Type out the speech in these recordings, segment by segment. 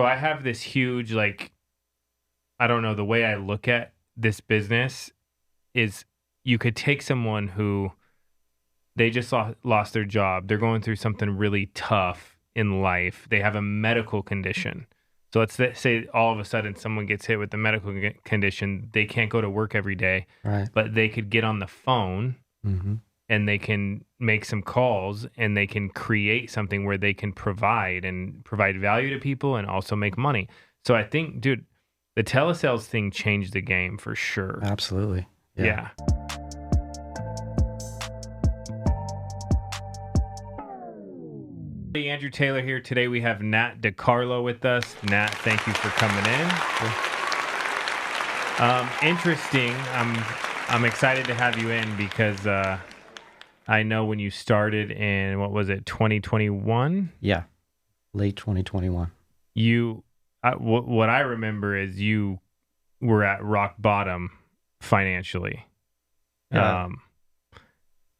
So I have this huge, I don't know, the way I look at this business is you could take someone who they just lost their job. They're going through something really tough in life. They have a medical condition. So say all of a sudden someone gets hit with a medical condition. They can't go to work every day, Right. but they could get on the phone Mm-hmm. and they can make some calls and they can create something where they can provide value to people and also make money. So I think, dude, the telesales thing changed the game for sure. Absolutely. Yeah. Hey, Andrew Taylor here. Today we have Nat DiCarlo with us. Nat, thank you for coming in. Interesting. I'm excited to have you in because I know when you started in, what was it, 2021? Yeah. Late 2021. What I remember is you were at rock bottom financially. Yeah.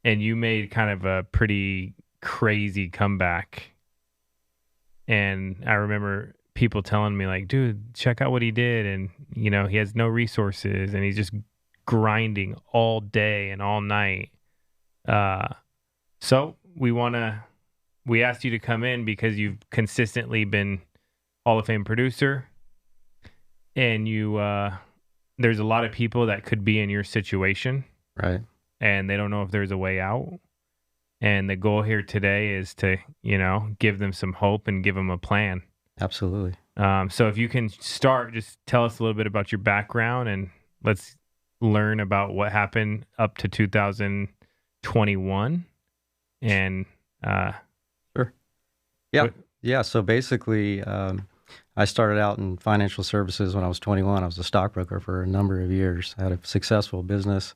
And you made kind of a pretty crazy comeback. And I remember people telling me like, dude, check out what he did. And, he has no resources and he's just grinding all day and all night. So we asked you to come in because you've consistently been Hall of Fame producer, and there's a lot of people that could be in your situation, Right. and they don't know if there's a way out. And the goal here today is to, give them some hope and give them a plan. Absolutely. So if you can start, just tell us a little bit about your background and let's learn about what happened up to 2021. And Sure. Yeah. So basically, I started out in financial services when I was 21. I was a stockbroker for a number of years. I had a successful business.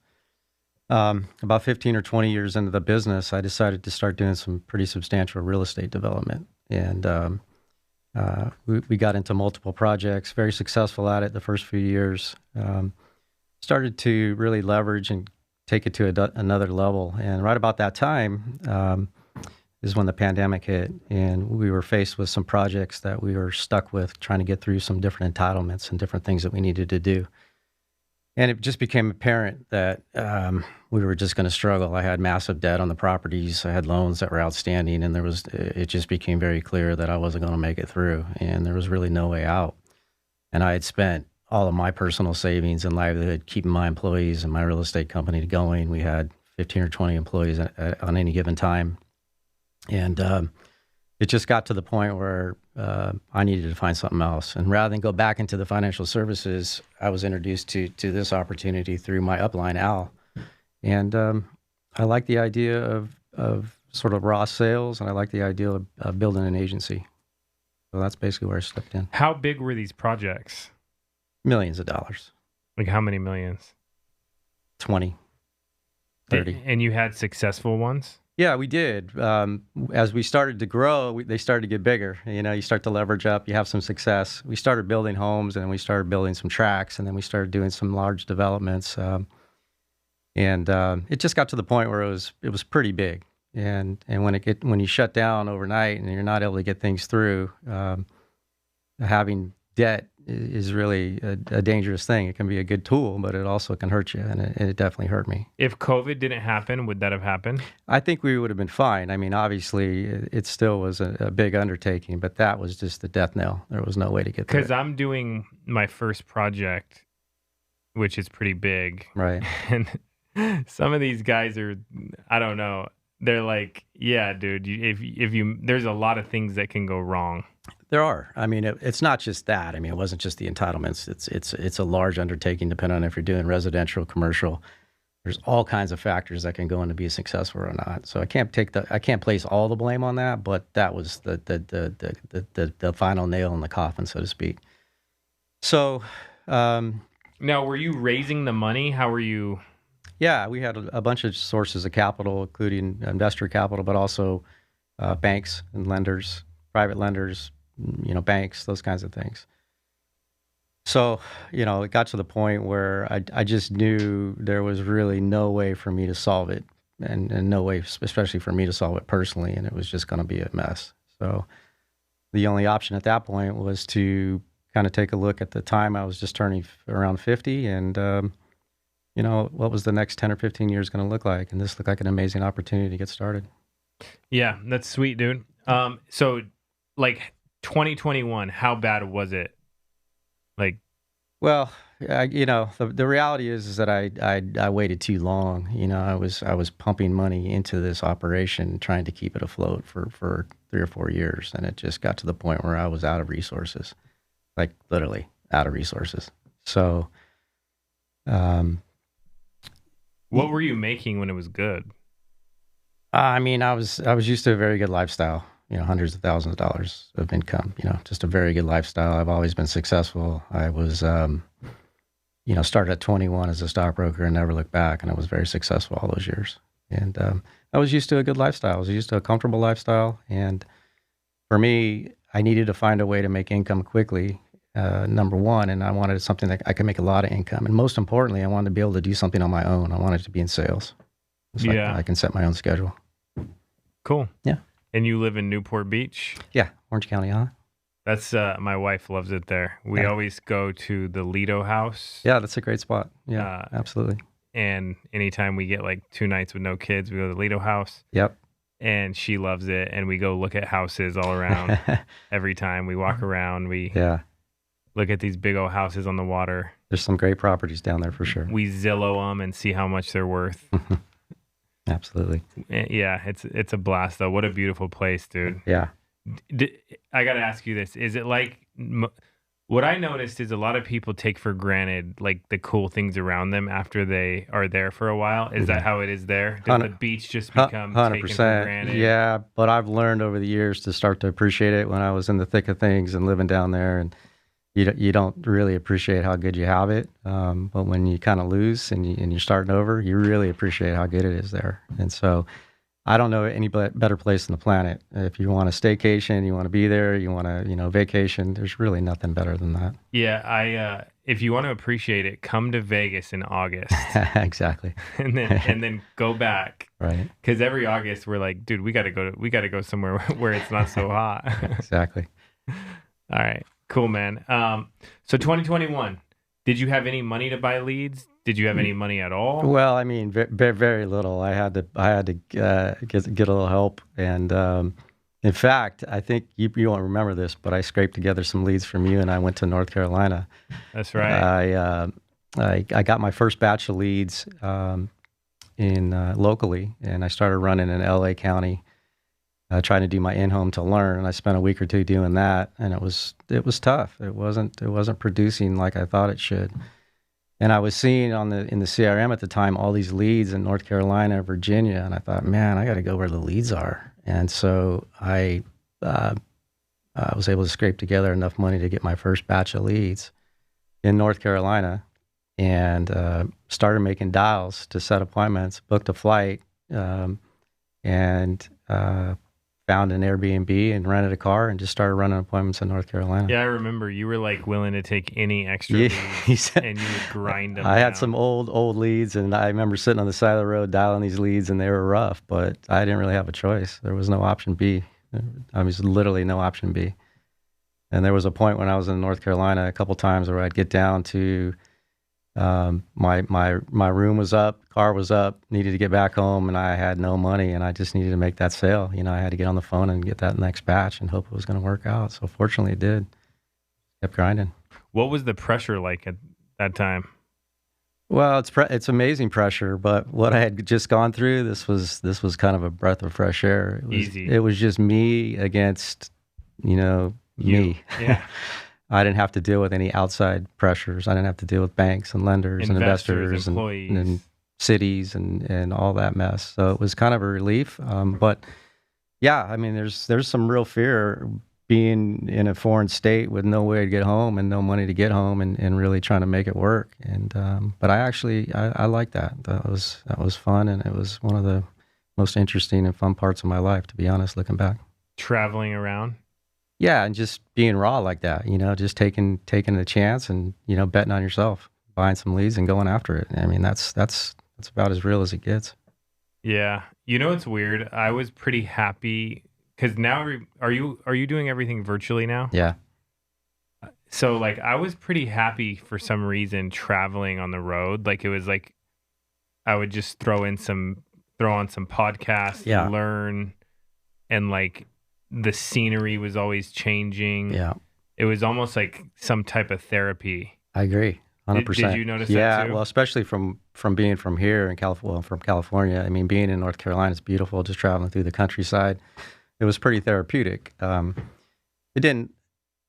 About 15 or 20 years into the business, I decided to start doing some pretty substantial real estate development. And we got into multiple projects, very successful at it the first few years. Started to really leverage and take it to another level. And right about that time is when the pandemic hit, and we were faced with some projects that we were stuck with, trying to get through some different entitlements and different things that we needed to do. And it just became apparent that we were just going to struggle. I had massive debt on the properties. I had loans that were outstanding, and it just became very clear that I wasn't going to make it through, and there was really no way out. And I had spent all of my personal savings and livelihood keeping my employees and my real estate company going. We had 15 or 20 employees on any given time. And it just got to the point where I needed to find something else. And rather than go back into the financial services, I was introduced to this opportunity through my upline, Al. And I like the idea of sort of raw sales, and I like the idea of building an agency. So that's basically where I stepped in. how big were these projects? Millions of dollars. Like how many millions? 20, 30. And you had successful ones? Yeah, we did. As we started to grow, they started to get bigger. You start to leverage up. You have some success. We started building homes, and then we started building some tracks, and then we started doing some large developments. And it just got to the point where it was pretty big. And when you shut down overnight and you're not able to get things through, having debt is really a dangerous thing. It can be a good tool, but it also can hurt you, and it definitely hurt me. If COVID didn't happen, would that have happened? I think we would have been fine. I mean, obviously, it still was a big undertaking, but that was just the death knell. There was no way to get there. Because I'm doing my first project, which is pretty big. Right. And some of these guys are, I don't know, they're like, yeah, dude, there's a lot of things that can go wrong. There are. I mean, it's not just that. I mean, it wasn't just the entitlements. It's a large undertaking, depending on if you're doing residential, commercial. There's all kinds of factors that can go into being successful or not. So I can't place all the blame on that, but that was the final nail in the coffin, so to speak. So now, were you raising the money? How were you? Yeah, we had a bunch of sources of capital, including investor capital, but also banks and lenders, private lenders, banks, those kinds of things. So, it got to the point where I just knew there was really no way for me to solve it, and no way, especially for me to solve it personally, and it was just going to be a mess. So the only option at that point was to kind of take a look. At the time, I was just turning around 50, and what was the next 10 or 15 years going to look like? And this looked like an amazing opportunity to get started. Yeah, that's sweet, dude. So like 2021, how bad was it? Like, well, the reality is that I waited too long. I was pumping money into this operation, trying to keep it afloat for 3 or 4 years, and it just got to the point where I was out of resources, like literally out of resources. So, what were you making when it was good? I mean, I was used to a very good lifestyle. Hundreds of thousands of dollars of income. Just a very good lifestyle. I've always been successful. I was, started at 21 as a stockbroker and never looked back, and I was very successful all those years. And I was used to a good lifestyle. I was used to a comfortable lifestyle, and for me, I needed to find a way to make income quickly. Number one, and I wanted something that I could make a lot of income, and most importantly, I wanted to be able to do something on my own. I wanted to be in sales. So I can set my own schedule. Cool. Yeah. And you live in Newport Beach? Yeah, Orange County, huh? That's my wife loves it there. We always go to the Lido House. Yeah, that's a great spot. Yeah, absolutely. And anytime we get like 2 nights with no kids, we go to the Lido House. Yep. And she loves it. And we go look at houses all around. Every time we walk around, we look at these big old houses on the water. There's some great properties down there for sure. We Zillow them and see how much they're worth. Absolutely. Yeah, it's a blast though. What a beautiful place, dude. Yeah. I got to ask you this. Is it like, what I noticed is a lot of people take for granted like the cool things around them after they are there for a while. Is that how it is there? Does the beach just become 100%, taken for granted? Yeah, but I've learned over the years to start to appreciate it when I was in the thick of things and living down there, and you don't really appreciate how good you have it. But when you kind of lose and you're starting over, you really appreciate how good it is there. And so I don't know any better place on the planet. If you want a staycation, you want to be there, you want to, vacation, there's really nothing better than that. Yeah. If you want to appreciate it, come to Vegas in August. Exactly. and then go back. Right. Because every August we're like, dude, we got to go somewhere where it's not so hot. Exactly. All right. Cool, man. So 2021, did you have any money to buy leads? Did you have any money at all? Well, I mean, very little. I had to get a little help, and in fact, I think you won't remember this, but I scraped together some leads from you, and I went to North Carolina. That's right. I got my first batch of leads in locally, and I started running in LA County. Trying to do my in-home to learn, and I spent a week or two doing that, and it was tough. It wasn't producing like I thought it should. And I was seeing in the CRM at the time all these leads in North Carolina, Virginia, and I thought, man, I got to go where the leads are. And so I was able to scrape together enough money to get my first batch of leads in North Carolina, and started making dials to set appointments, booked a flight, and found an Airbnb and rented a car and just started running appointments in North Carolina. Yeah, I remember you were like willing to take any extra leads and you would grind them. I had some old leads, and I remember sitting on the side of the road dialing these leads, and they were rough, but I didn't really have a choice. There was no option B. I was literally no option B. And there was a point when I was in North Carolina a couple times where I'd get down to my room was up, car was up, needed to get back home, and I had no money, and I just needed to make that sale. I had to get on the phone and get that next batch and hope it was going to work out. So fortunately it did. Kept grinding. What was the pressure like at that time? Well, it's amazing pressure, but what I had just gone through, this was kind of a breath of fresh air. Easy. It was just me against, me. Yeah. I didn't have to deal with any outside pressures. I didn't have to deal with banks and lenders and investors employees, and cities and all that mess. So it was kind of a relief. But yeah, I mean, there's some real fear being in a foreign state with no way to get home and no money to get home and really trying to make it work. And but I like that. That was fun, and it was one of the most interesting and fun parts of my life, to be honest, looking back. Traveling around. Yeah, and just being raw like that, just taking the chance and, betting on yourself, buying some leads and going after it. I mean, that's about as real as it gets. Yeah. It's weird. I was pretty happy because now are you doing everything virtually now? Yeah. So like I was pretty happy for some reason traveling on the road. Like it was like I would just throw on some podcasts, Yeah. learn, and like the scenery was always changing. Yeah. It was almost like some type of therapy. I agree. Did 100%. you notice that Yeah, too? well, especially from being from here in California, from California. I mean, being in North Carolina is beautiful. Just traveling through the countryside, it was pretty therapeutic. It didn't.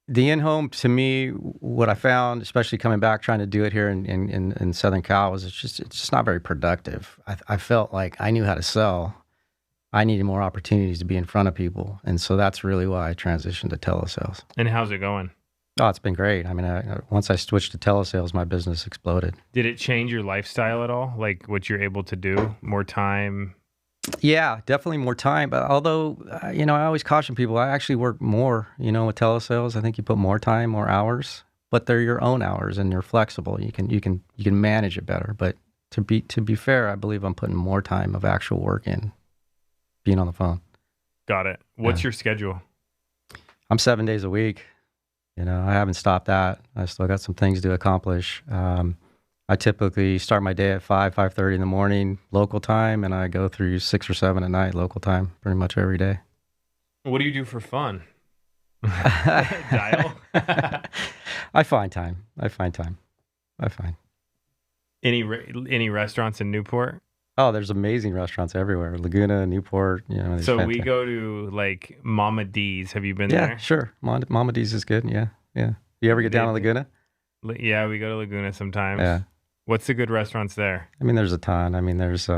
The in-home to me, what I found, especially coming back trying to do it here in Southern Cal, was it's just not very productive. I felt like I knew how to sell. I needed more opportunities to be in front of people, and so that's really why I transitioned to telesales. And how's it going? Oh, it's been great. I mean, once I switched to telesales, my business exploded. Did it change your lifestyle at all? Like what you're able to do? More time? Yeah, definitely more time. But although, I always caution people, I actually work more, with telesales. I think you put more time, more hours, but they're your own hours and you're flexible. You can manage it better. But to be fair, I believe I'm putting more time of actual work in being on the phone. Got it. What's your schedule? I'm 7 days a week. I haven't stopped that. I still got some things to accomplish. I typically start my day at 5:30 in the morning local time, and I go through 6 or 7 at night local time pretty much every day. What do you do for fun? Dial? I find time. I find. Any restaurants in Newport? Oh, there's amazing restaurants everywhere. Laguna, Newport, there's So we fantastic. go to like Mama D's. Have you been Yeah, there? sure. Mama D's is good. Yeah, yeah. You ever get down to Laguna? Yeah, we go to Laguna sometimes. Yeah. What's the good restaurants there? I mean, there's a ton. I mean, there's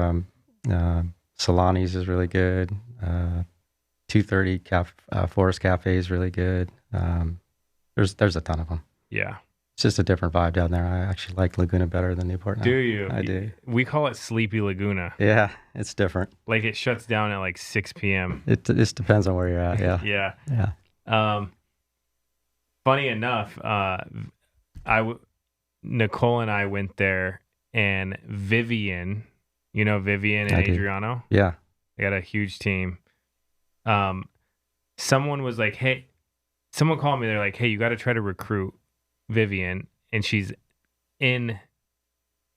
Solani's is really good. 230 Forest Cafe is really good. There's a ton of them. Yeah. It's just a different vibe down there. I actually like Laguna better than Newport now. Do you? I do. We call it Sleepy Laguna. Yeah, it's different. Like it shuts down at like 6 p.m. It just depends on where you're at. Yeah. Yeah. Yeah. Funny enough, Nicole and I went there, and Vivian, Vivian and I do. Adriano, Yeah. they got a huge team. Someone was like, "Hey," someone called me. They're like, "Hey, you got to try to recruit Vivian, and she's in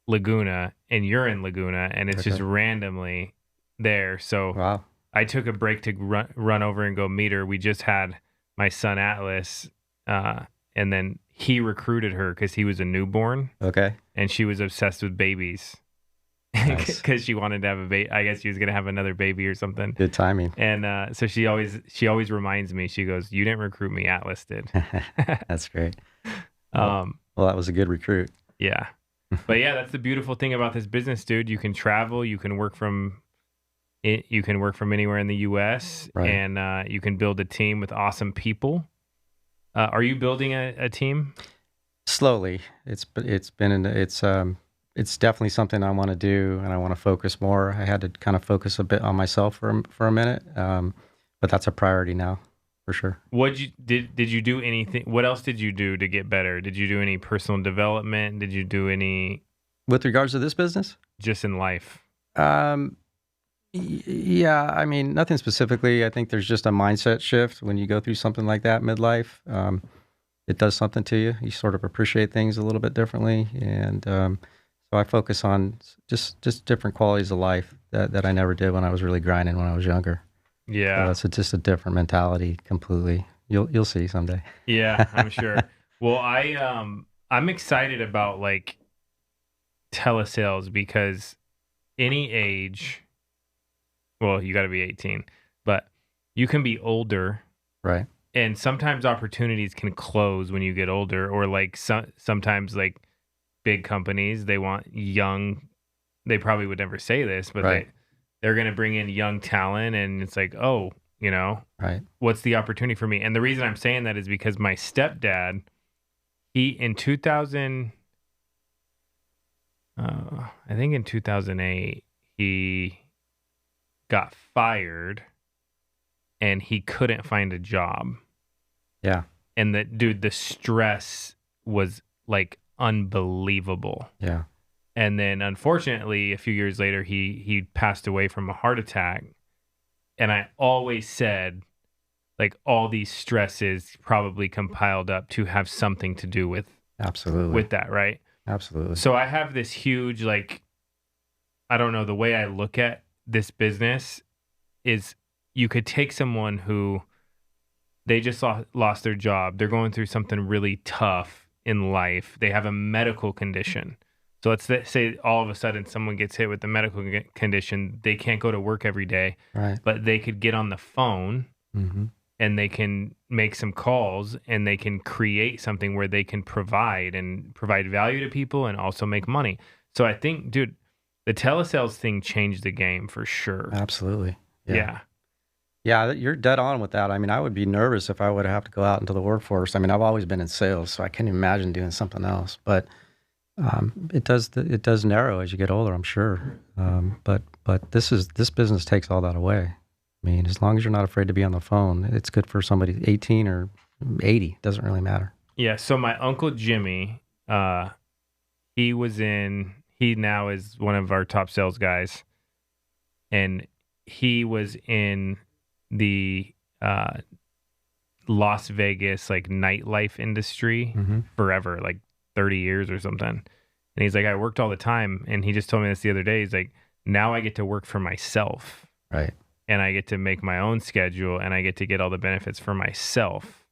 Laguna, and you're in Laguna, and it's just Okay. randomly there." So Wow. I took a break to run over and go meet her. We just had my son Atlas, and then he recruited her because he was a newborn, Okay. and she was obsessed with babies Nice. because she wanted to have a baby. I guess she was gonna have another baby or something. Good timing. And so she always reminds me. She goes, "You didn't recruit me, Atlas did." That's great. Well, that was a good recruit. Yeah, but yeah, that's the beautiful thing about this business, dude. You can travel. You can work from anywhere in the U.S. Right. and you can build a team with awesome people. Are you building a team? Slowly. It's definitely something I want to do, and I want to focus more. I had to kind of focus a bit on myself for a minute, but that's a priority now, for sure. Did you do anything? What else did you do to get better? Did you do any personal development? Did you do any With regards to this business, just in life? Yeah, I mean, nothing specifically. I think there's just a mindset shift when you go through something like that midlife. It does something to you. You sort of appreciate things a little bit differently, and so I focus on just different qualities of life that I never did when I was really grinding when I was younger. Yeah. So it's just a different mentality completely. You'll see someday. Yeah, I'm sure. Well, I'm excited about like telesales because any age, well, you got to be 18, but you can be older, Right. and sometimes opportunities can close when you get older, or like sometimes like big companies, they want young, they probably would never say this, but Right. they're going to bring in young talent, and it's like, oh, Right. what's the opportunity for me? And the reason I'm saying that is because my stepdad, in 2000, I think in 2008, he got fired and he couldn't find a job. Yeah. And the stress was like unbelievable. Yeah. And then unfortunately, a few years later, he passed away from a heart attack. And I always said, like all these stresses probably compiled up to have something to do Absolutely. with that, right? Absolutely. So I have this huge, like, I don't know, the way I look at this business is you could take someone who they just lost their job. They're going through something really tough in life. They have a medical condition. So say all of a sudden someone gets hit with a medical condition. They can't go to work every day, Right. but they could get on the phone Mm-hmm. and they can make some calls and they can create something where they can provide value to people and also make money. So I think, dude, the telesales thing changed the game for sure. Absolutely. Yeah. Yeah, you're dead on with that. I mean, I would be nervous if I would have to go out into the workforce. I mean, I've always been in sales, so I can't imagine doing something else. But it does narrow as you get older, I'm sure. But this business takes all that away. I mean, as long as you're not afraid to be on the phone, it's good for somebody 18 or 80. It doesn't really matter. Yeah. So my uncle Jimmy, he now is one of our top sales guys, and he was in the Las Vegas like nightlife industry forever, like 30 years or something. And he's like, I worked all the time. And he just told me this the other day. He's like, now I get to work for myself. Right. And I get to make my own schedule and I get to get all the benefits for myself.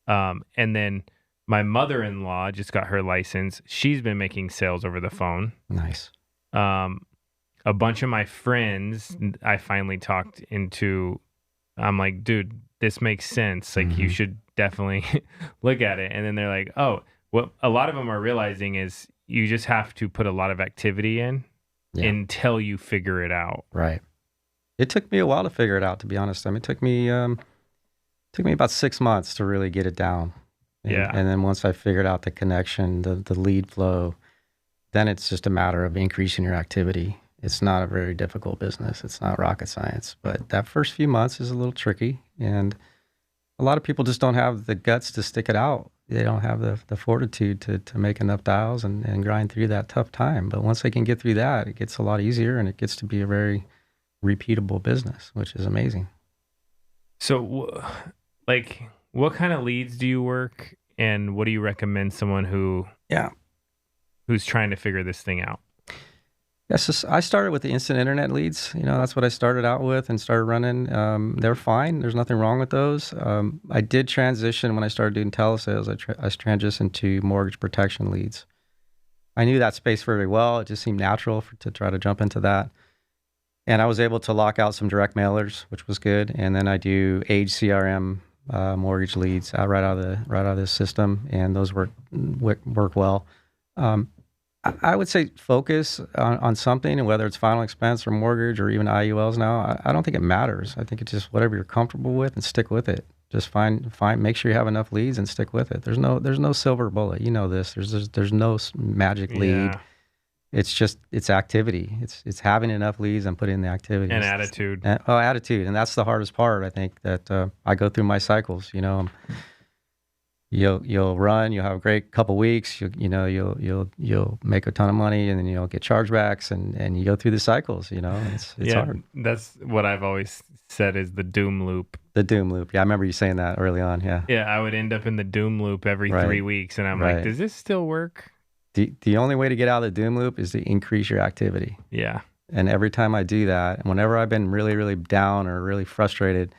And then my mother-in-law just got her license. She's been making sales over the phone. Nice. A bunch of my friends, I finally talked into, I'm like, dude, this makes sense. Like, you should definitely look at it. And then they're like, oh, what a lot of them are realizing is you just have to put a lot of activity in until you figure it out. Right. It took me a while to figure it out, to be honest. I mean, it took me about 6 months to really get it down. And then once I figured out the connection, the lead flow, then it's just a matter of increasing your activity. It's not a very difficult business. It's not rocket science, but that first few months is a little tricky. And a lot of people just don't have the guts to stick it out. They don't have the fortitude to make enough dials and grind through that tough time. But once they can get through that, it gets a lot easier and it gets to be a very repeatable business, which is amazing. So, like, what kind of leads do you work, and what do you recommend someone who's trying to figure this thing out? Yes, I started with the instant internet leads. That's what I started out with and started running. They're fine. There's nothing wrong with those. I did transition when I started doing telesales. I transitioned to mortgage protection leads. I knew that space very well. It just seemed natural to try to jump into that. And I was able to lock out some direct mailers, which was good. And then I do age CRM mortgage leads right out of the system, and those work well. I would say focus on something, and whether it's final expense or mortgage or even IULs now, I don't think it matters. I think it's just whatever you're comfortable with and stick with it. Just make sure you have enough leads and stick with it. There's no silver bullet. You know this. There's no magic lead. It's activity. It's having enough leads and putting in the activity. And attitude. Attitude. And that's the hardest part, I think, that I go through my cycles. You'll run, you'll have a great couple weeks, you'll make a ton of money, and then you'll get chargebacks, and you go through the cycles. It's hard. That's what I've always said is the doom loop. The doom loop. Yeah, I remember you saying that early on. Yeah, I would end up in the doom loop every 3 weeks, and I'm like, does this still work? The only way to get out of the doom loop is to increase your activity. Yeah. And every time I do that, and whenever I've been really, really down or really frustrated,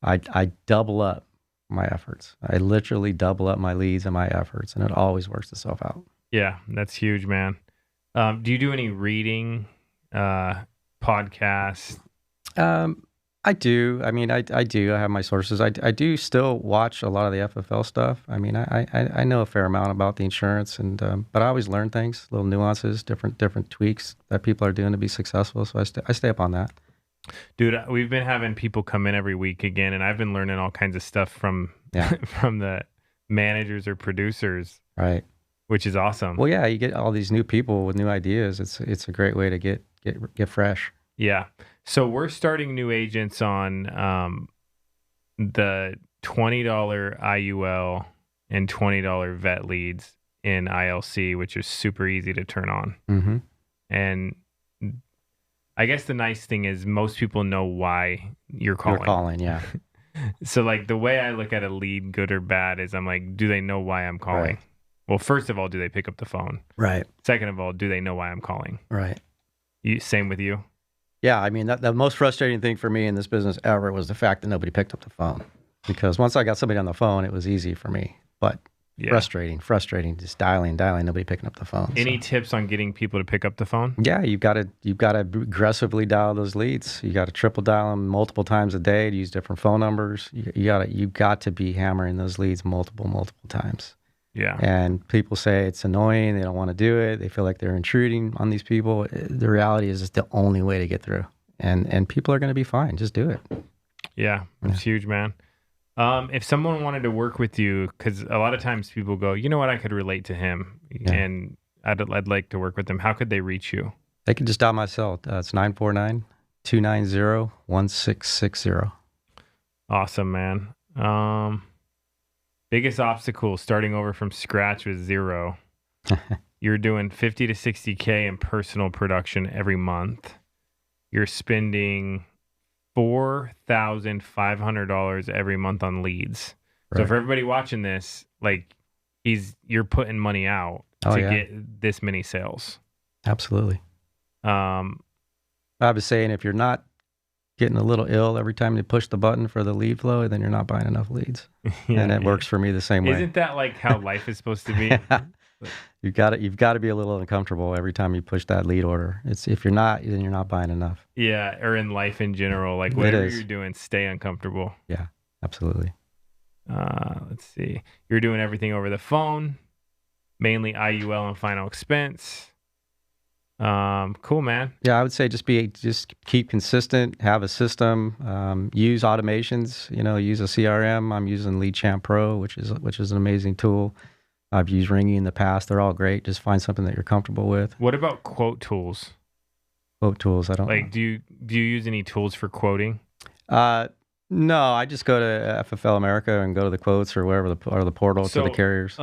I double up my efforts. I literally double up my leads and my efforts, and it always works itself out. Yeah, that's huge, man. Do you do any reading, podcasts? I do. I mean, I do. I have my sources. I do still watch a lot of the FFL stuff. I mean, I know a fair amount about the insurance, but I always learn things, little nuances, different tweaks that people are doing to be successful. So I stay up on that. Dude, we've been having people come in every week again, and I've been learning all kinds of stuff from the managers or producers, right? Which is awesome. Well, yeah, you get all these new people with new ideas. It's a great way to get fresh. Yeah. So we're starting new agents on the $20 IUL and $20 vet leads in ILC, which is super easy to turn on. Mm-hmm. And I guess the nice thing is most people know why you're calling. Yeah. So like the way I look at a lead, good or bad, is I'm like, do they know why I'm calling? Right. Well, first of all, do they pick up the phone? Right. Second of all, do they know why I'm calling? Right. Same with you? Yeah, I mean, the most frustrating thing for me in this business ever was the fact that nobody picked up the phone. Because once I got somebody on the phone, it was easy for me. But Yeah. frustrating, just dialing, nobody picking up the phone. Any tips on getting people to pick up the phone? Yeah, you've got to aggressively dial those leads. You got to triple dial them multiple times a day to use different phone numbers. You've got to be hammering those leads multiple times. Yeah. And people say it's annoying. They don't want to do it. They feel like they're intruding on these people. The reality is it's the only way to get through. And people are going to be fine. Just do it. Yeah, it's huge, man. If someone wanted to work with you, because a lot of times people go, you know what, I could relate to him, and I'd like to work with him. How could they reach you? They can just dial my cell. It's 949-290-1660. Awesome, man. Biggest obstacle starting over from scratch with zero. You're doing 50 to 60K in personal production every month. You're spending $4,500 every month on leads. Right. So for everybody watching this, like you're putting money out to get this many sales. Absolutely. I was saying, if you're not getting a little ill every time you push the button for the lead flow, then you're not buying enough leads. And it works for me the same way. Isn't that like how life is supposed to be? You've got to be a little uncomfortable every time you push that lead order. If you're not, then you're not buying enough. Yeah, or in life in general, like whatever you're doing, stay uncomfortable. Yeah, absolutely. Let's see. You're doing everything over the phone, mainly IUL and final expense. Cool, man. Yeah, I would say just keep consistent, have a system, use automations, use a CRM. I'm using LeadChamp Pro, which is an amazing tool. I've used Ringy in the past. They're all great. Just find something that you're comfortable with. What about quote tools? Quote tools, I don't know. Do you use any tools for quoting? No, I just go to FFL America and go to the quotes or wherever the portal to the carriers.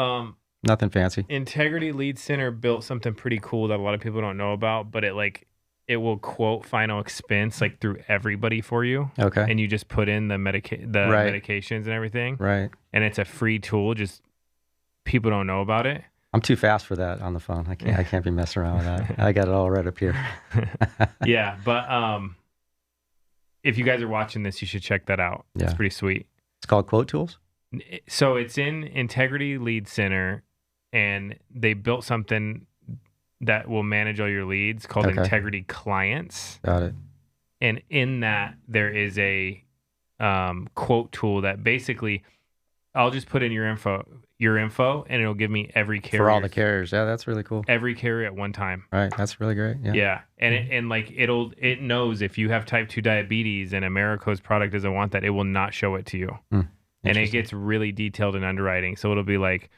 Nothing fancy. Integrity Lead Center built something pretty cool that a lot of people don't know about, but it will quote final expense like through everybody for you. Okay. And you just put in the medications and everything. Right. And it's a free tool. Just people don't know about it. I'm too fast for that on the phone. I can't be messing around with that. I got it all right up here. Yeah, but if you guys are watching this, you should check that out. Yeah. It's pretty sweet. It's called Quote Tools? So it's in Integrity Lead Center, and they built something that will manage all your leads called Integrity Clients. Got it. And in that, there is a quote tool that basically, I'll just put in your info, and it'll give me every carrier. For all the carriers. Yeah, that's really cool. Every carrier at one time. Right. That's really great. Yeah. Yeah. And it knows if you have type 2 diabetes and Americo's product doesn't want that, it will not show it to you. And it gets really detailed in underwriting. So it'll be like,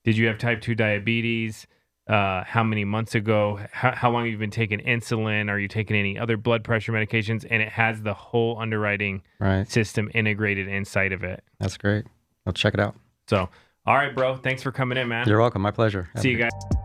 did you have type 2 diabetes? How many months ago? How long have you been taking insulin? Are you taking any other blood pressure medications? And it has the whole underwriting system integrated inside of it. That's great. I'll check it out. So, all right, bro. Thanks for coming in, man. You're welcome. My pleasure. See you guys.